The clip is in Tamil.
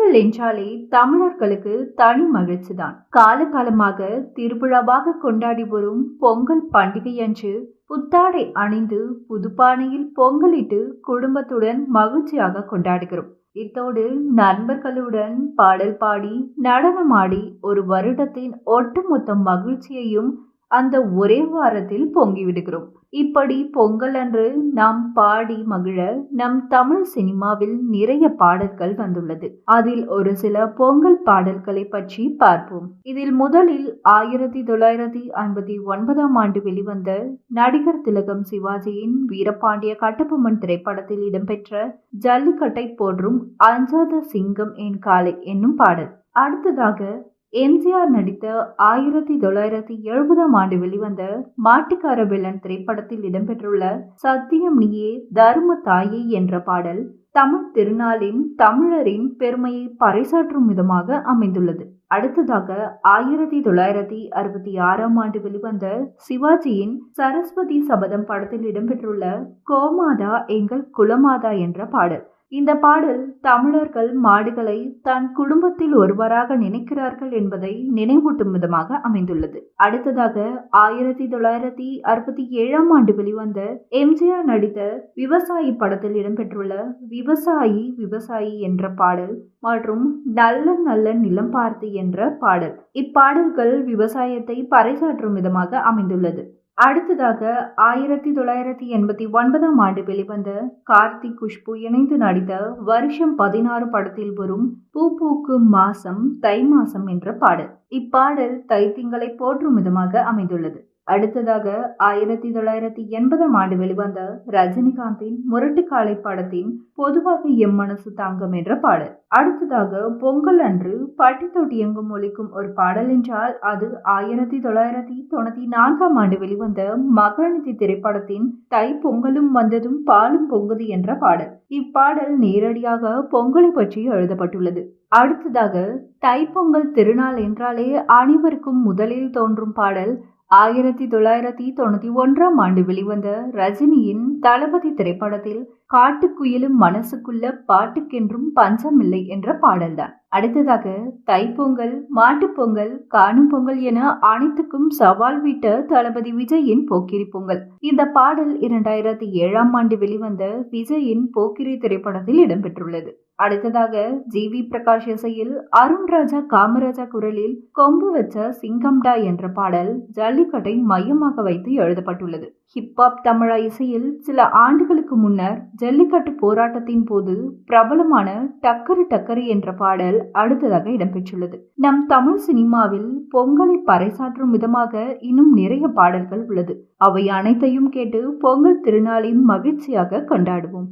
பொங்கல் என்றாலே தமிழர்களுக்கு தனி மகிழ்ச்சிதான். காலகாலமாக திருவிழாவாக கொண்டாடி வரும் பொங்கல் பண்டிகை அன்று புத்தாடை அணிந்து புதுப்பானையில் பொங்கலிட்டு குடும்பத்துடன் மகிழ்ச்சியாக கொண்டாடுகிறோம். இத்தோடு நண்பர்களுடன் பாடல் பாடி நடனமாடி ஒரு வருடத்தின் ஒட்டுமொத்த மகிழ்ச்சியையும் அந்த ஒரே வாரத்தில் பொங்கிவிடுகிறோம். இப்படி பொங்கல் அன்று நாம் பாடி மகிழ நம் தமிழ் சினிமாவில் நிறைய பாடல்கள் வந்துள்ளது. அதில் ஒரு சில பொங்கல் பாடல்களை பற்றி பார்ப்போம். இதில் முதலில் 1959ஆம் ஆண்டு வெளிவந்த நடிகர் திலகம் சிவாஜியின் வீரபாண்டிய கட்டபொம்மன் திரைப்படத்தில் இடம்பெற்ற ஜல்லிக்கட்டை போற்றும் அஞ்சாத சிங்கம் என் காலை என்னும் பாடல். அடுத்ததாக எம்ஜிஆர் நடித்த 1970ஆம் ஆண்டு வெளிவந்த மாட்டுக்கார வெள்ளன் திரைப்படத்தில் இடம்பெற்றுள்ள சத்தியம் நீயே தர்ம தாயே என்ற பாடல் தமிழ் திருநாளின் தமிழரின் பெருமையை பறைசாற்றும் விதமாக அமைந்துள்ளது. அடுத்ததாக 1966ஆம் ஆண்டு வெளிவந்த சிவாஜியின் சரஸ்வதி சபதம் படத்தில் இடம்பெற்றுள்ள கோமாதா எங்கள் குலமாதா என்ற பாடல். இந்த பாடல் தமிழர்கள் மாடுகளை தன் குடும்பத்தில் ஒருவராக நினைக்கிறார்கள் என்பதை நினைவூட்டும் விதமாக அமைந்துள்ளது. அடுத்ததாக 1967ஆம் ஆண்டு வெளிவந்த எம்ஜிஆர் நடித்த விவசாயி படத்தில் இடம்பெற்றுள்ள விவசாயி விவசாயி என்ற பாடல் மற்றும் நல்ல நல்ல நிலம் பார்த்து என்ற பாடல். இப்பாடல்கள் விவசாயத்தை பறைசாற்றும் விதமாக அமைந்துள்ளது. அடுத்ததாக 1989ஆம் ஆண்டு வெளிவந்த கார்த்திக் குஷ்பு இணைந்து நடித்த வருஷம் 16 படத்தில் வரும் பூ பூக்கும் மாசம் தை மாசம் என்ற பாடல். இப்பாடல் தை திங்களை போற்றும் விதமாக அமைந்துள்ளது. அடுத்ததாக 1980ஆம் ஆண்டு வெளிவந்த ரஜினிகாந்தின் முரட்டுக்காலை படத்தின் பொதுவாக எம் மனசு தாங்கம் என்ற பாடல். அடுத்ததாக பொங்கல் அன்று பட்டி தொட்டி எங்கும் ஒலிக்கும் ஒரு பாடல் என்றால் அது 1994ஆம் ஆண்டு வெளிவந்த மகநதி திரைப்படத்தின் தை பொங்கலும் வந்ததும் பாலும் பொங்குது என்ற பாடல். இப்பாடல் நேரடியாக பொங்கலை பற்றி எழுதப்பட்டுள்ளது. அடுத்ததாக தைப்பொங்கல் திருநாள் என்றாலே அனைவருக்கும் முதலில் தோன்றும் பாடல் 1991ஆம் ஆண்டு வெளிவந்த ரஜினியின் தளபதி திரைப்படத்தில் காட்டுக்குயிலும் மனசுக்குள்ள பாட்டுக்கென்றும் பஞ்சமில்லை என்ற பாடல்தான். அடுத்ததாக தைப்பொங்கல், மாட்டுப்பொங்கல், காணும் பொங்கல் என அனைத்துக்கும் சவால் விட்ட தளபதி விஜயின் போக்கிரி பொங்கல். இந்த பாடல் 2007ஆம் ஆண்டு வெளிவந்த விஜயின் போக்கிரி திரைப்படத்தில் இடம்பெற்றுள்ளது. அடுத்ததாக ஜி.வி. பிரகாஷ் இசையில் அருண்ராஜா காமராஜா குரலில் கொம்பு வச்ச சிங்கம்டா என்ற பாடல் ஜல்லிக்கட்டை மையமாக வைத்து எழுதப்பட்டுள்ளது. ஹிப்ஹாப் தமிழா இசையில் சில ஆண்டுகளுக்கு முன்னர் ஜல்லிக்கட்டு போராட்டத்தின் போது பிரபலமான டக்கரு டக்கரு என்ற பாடல் அடுத்ததாக இடம்பெற்றுள்ளது. நம் தமிழ் சினிமாவில் பொங்கலை பறைசாற்றும் விதமாக இன்னும் நிறைய பாடல்கள் உள்ளது. அவை அனைத்தையும் கேட்டு பொங்கல் திருநாளின் மகிழ்ச்சியாக கொண்டாடுவோம்.